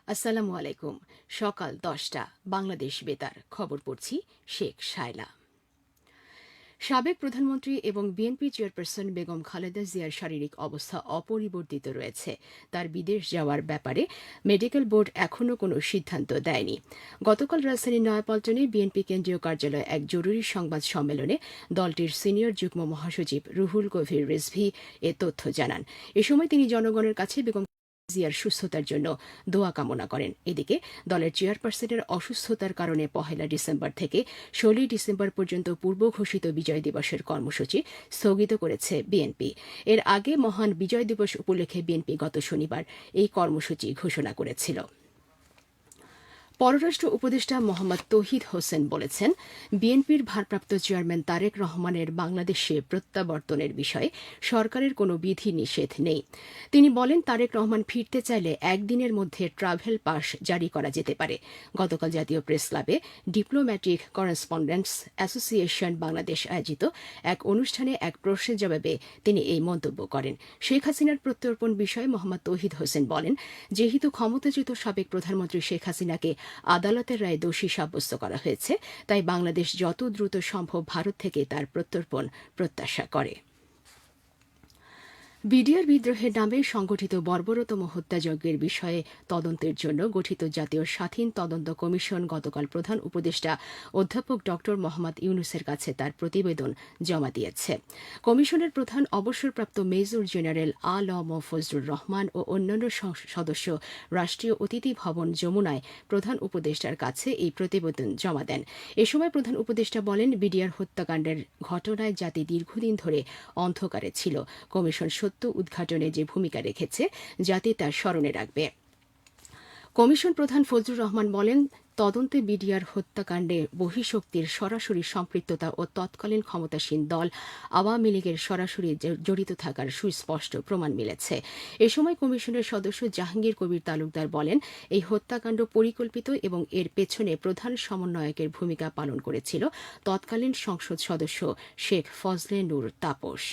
আসসালামু আলাইকুম। সকাল ১০টা বাংলাদেশ বেতার খবর পড়ছি শেখ শায়লা। সাবেক প্রধানমন্ত্রী এবং বিএনপি চেয়ারপারসন বেগম খালেদা জিয়ার শারীরিক অবস্থা অপরিবর্তিত রয়েছে। তার বিদেশ যাওয়ার ব্যাপারে মেডিকেল বোর্ড এখনও কোনো সিদ্ধান্ত দেয়নি। গতকাল রাজধানীর নয়াপল্টনে বিএনপি কেন্দ্রীয় কার্যালয়ে এক জরুরি সংবাদ সম্মেলনে দলটির সিনিয়র যুগ্ম মহাসচিব রুহুল কবির রিজভী এ তথ্য জানান। এ সময় তিনি জনগণের কাছে বেগম জিয়ার সুস্থতার জন্য দোয়া কামনা করেন। এদিকে দলের চেয়ারপারসনের অসুস্থতার কারণে ১ ডিসেম্বর থেকে ১৬ ডিসেম্বর পর্যন্ত পূর্ব ঘোষিত বিজয় দিবসের কর্মসূচি স্থগিত করেছে বিএনপি। এর আগে মহান বিজয় দিবস উপলক্ষে বিএনপি গত শনিবার এই কর্মসূচি ঘোষণা করেছিল। পররাষ্ট্র উপদেষ্টা মোহাম্মদ তৌহিদ হোসেন বলেছেন, বিএনপির ভারপ্রাপ্ত চেয়ারম্যান তারেক রহমানের বাংলাদেশে প্রত্যাবর্তনের বিষয়ে সরকারের কোনো বিধি নিষেধ নেই। তিনি বলেন, তারেক রহমান ফিরতে চাইলে একদিনের মধ্যে ট্রাভেল পাস জারি করা যেতে পারে। গতকাল জাতীয় প্রেস ক্লাবে ডিপ্লোম্যাটিক করেসপন্ডেন্টস অ্যাসোসিয়েশন বাংলাদেশ আয়োজিত এক অনুষ্ঠানে এক প্রশ্নের জবাবে তিনি এই মন্তব্য করেন। শেখ হাসিনার প্রত্যর্পণ বিষয়ে মোহাম্মদ তৌহিদ হোসেন বলেন, যেহেতু ক্ষমতাচ্যুত সাবেক প্রধানমন্ত্রী শেখ হাসিনাকে আদালতের রায়ে দোষী সাব্যস্ত করা হয়েছে, তাই বাংলাদেশ যত দ্রুত সম্ভব ভারত থেকে তার প্রত্যর্পণ প্রত্যাশা করে। বিডিআর বিদ্রোহের নামে সংগঠিত বর্বরতম হত্যাযজ্ঞের বিষয়ে তদন্তের জন্য গঠিত জাতীয় স্বাধীন তদন্ত কমিশন গতকাল প্রধান উপদেষ্টা অধ্যাপক ড মোহাম্মদ ইউনুসের কাছে তার প্রতিবেদন জমা দিয়েছে। কমিশনের প্রধান অবসরপ্রাপ্ত মেজর জেনারেল আ.ল.ম ফজলুর রহমান ও অন্যান্য সদস্য রাষ্ট্রীয় অতিথি ভবন যমুনায় প্রধান উপদেষ্টার কাছে এই প্রতিবেদন জমা দেন। এ সময় প্রধান উপদেষ্টা বলেন, বিডিআর হত্যাকাণ্ডের ঘটনায় জাতি দীর্ঘদিন ধরে অন্ধকারে ছিল। কমিশন সত্য উদ্ঘাটনে যে ভূমিকা রেখেছে, জাতি তা স্মরণে রাখবে। কমিশন প্রধান ফজলুর রহমান বলেন, তদন্তে বিডিআর হত্যাকাণ্ডে বহিঃশক্তির সরাসরি সম্পৃক্ততা ও তৎকালীন ক্ষমতাসীন দল আওয়ামী লীগের সরাসরি জড়িত থাকার সুস্পষ্ট প্রমাণ মিলেছে। এ সময় কমিশনের সদস্য জাহাঙ্গীর কবির তালুকদার বলেন, এই হত্যাকাণ্ড পরিকল্পিত এবং এর পেছনে প্রধান সমন্বয়কের ভূমিকা পালন করেছিল তৎকালীন সংসদ সদস্য শেখ ফজলে নূর তাপস।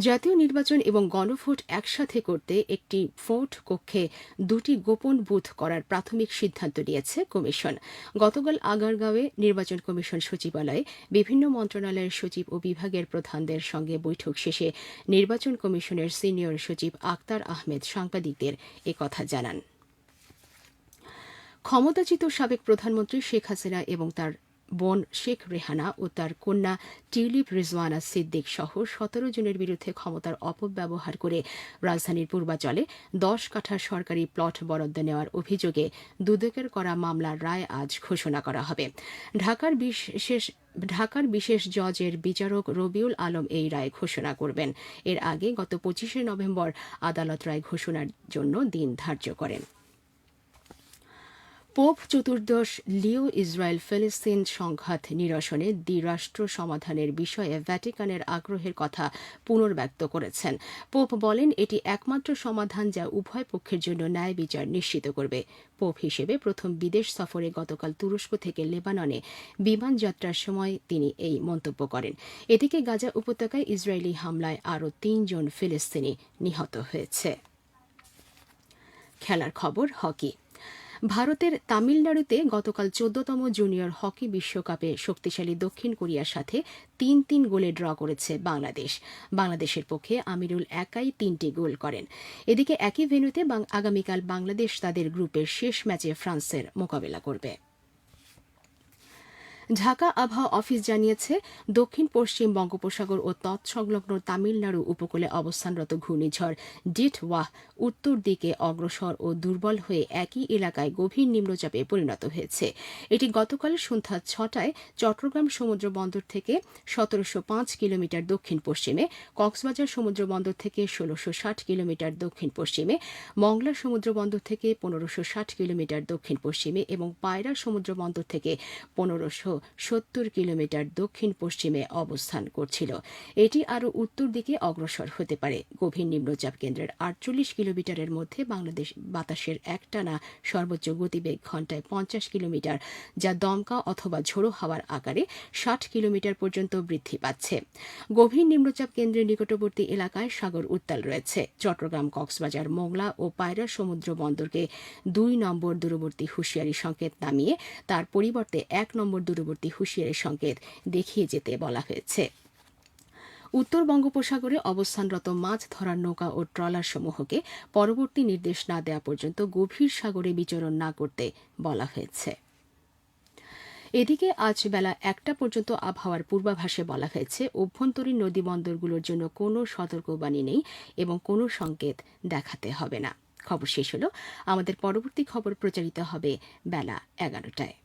জাতীয় নির্বাচন এবং গণভোট একসাথে করতে একটি ভোট কক্ষে ২টি গোপন বুথ করার প্রাথমিক সিদ্ধান্ত নিয়েছে কমিশন। গতকাল আগারগাঁওয়ে নির্বাচন কমিশন সচিবালয়ে বিভিন্ন মন্ত্রণালয়ের সচিব ও বিভাগের প্রধানদের সঙ্গে বৈঠক শেষে নির্বাচন কমিশনের সিনিয়র সচিব আক্তার আহমেদ সাংবাদিকদের একথা জানান। ক্ষমতাচ্যুত সাবেক প্রধানমন্ত্রী শেখ হাসিনা এবং তার বোন শেখ রেহানা ও তার কন্যা টিউলিপ রিজওয়ানা সিদ্দিক সহ ১৭ জনের বিরুদ্ধে ক্ষমতার অপব্যবহার করে রাজধানীর পূর্বাঞ্চলে ১০ কাঠা সরকারি প্লট বরাদ্দ নেওয়ার অভিযোগে দুদকের করা মামলার রায় আজ ঘোষণা করা হবে। ঢাকার বিশেষ জজের বিচারক রবিউল আলম এই রায় ঘোষণা করবেন। এর আগে গত ২৫ নভেম্বর আদালত রায় ঘোষণার জন্য দিন ধার্য করেন। পোপ চতুর্দশ লিও ইসরায়েল ফিলিস্তিন সংঘাত নিরসনে দ্বিরাষ্ট্র সমাধানের বিষয়ে ভ্যাটিকানের আগ্রহের কথা পুনর্ব্যক্ত করেছেন। পোপ বলেন, এটি একমাত্র সমাধান যা উভয় পক্ষের জন্য ন্যায় বিচার নিশ্চিত করবে। পোপ হিসেবে প্রথম বিদেশ সফরে গতকাল তুরস্ক থেকে লেবাননে বিমান যাত্রার সময় তিনি এই মন্তব্য করেন। এদিকে গাজা উপত্যকায় ইসরায়েলি হামলায় আরও ৩ জন ফিলিস্তিনি নিহত হয়েছে। খেলার খবর হকি। ভারতের তামিলনাড়ুতে গতকাল ১৪তম জুনিয়র হকি বিশ্বকাপে শক্তিশালী দক্ষিণ কোরিয়ার সাথে ৩-৩ গোলে ড্র করেছে বাংলাদেশ। বাংলাদেশের পক্ষে আমিরুল একাই ৩টি গোল করেন। এদিকে একই ভেন্যুতে আগামীকাল বাংলাদেশ তাদের গ্রুপের শেষ ম্যাচে ফ্রান্সের মোকাবেলা করবে। ঢাকা আবহাওয়া অফিস জানিয়েছে, দক্ষিণ পশ্চিম বঙ্গোপসাগর ও তৎসংলগ্ন তামিলনাড়ু উপকূলে অবস্থানরত ঘূর্ণিঝড় ডিটওয়াহ উত্তর দিকে অগ্রসর ও দুর্বল হয়ে একই এলাকায় গভীর নিম্নচাপে পরিণত হয়েছে। এটি গতকাল সন্ধ্যা ৬টায় চট্টগ্রাম সমুদ্র বন্দর থেকে ১৭০৫ কিলোমিটার দক্ষিণ পশ্চিমে, কক্সবাজার সমুদ্র বন্দর থেকে ১৬৬০ কিলোমিটার দক্ষিণ পশ্চিমে, মংলা সমুদ্র বন্দর থেকে ১৫৬০ কিলোমিটার দক্ষিণ পশ্চিমে এবং পায়রা সমুদ্র বন্দর থেকে ১৫০০ 70 কিলোমিটার দক্ষিণ পশ্চিমে অবস্থান করছিল। এটি আরও উত্তর দিকে অগ্রসর হতে পারে। গভীর নিম্নচাপ কেন্দ্রের 48 কিলোমিটারের মধ্যে বাংলাদেশ বাতাসের একটানা সর্বোচ্চ গতিবেগ ঘণ্টায় 50 কিলোমিটার, যা দমকা অথবা ঝোড়ো হাওয়ার আকারে 60 কিলোমিটার পর্যন্ত বৃদ্ধি পাচ্ছে। গভীর নিম্নচাপ কেন্দ্রের নিকটবর্তী এলাকায় সাগর উত্তাল রয়েছে। চট্টগ্রাম, কক্সবাজার, মোংলা ও পায়রা সমুদ্র বন্দরকে 2 নম্বর দূরবর্তী হুঁশিয়ারি সংকেত নামিয়ে তার পরিবর্তে 1 নম্বর দূরবর্তী হুঁশিয়ারি সংকেত দেখিয়ে যেতে বলা হয়েছে। উত্তর বঙ্গোপসাগরে অবস্থানরত মাছ ধরার নৌকা ও ট্রলারসমূহকে পরবর্তী নির্দেশ না দেওয়া পর্যন্ত গভীর সাগরে বিচরণ না করতে বলা হয়েছে। এদিকে আজ বেলা 1টা পর্যন্ত আবহাওয়ার পূর্বাভাসে বলা হয়েছে, অভ্যন্তরীণ নদী বন্দরগুলোর জন্য কোনো সতর্কবাণী নেই এবং কোনো সংকেত দেখাতে হবে না। খবর শেষ হল। আমাদের পরবর্তী খবর প্রচারিত হবে বেলা 11টায়।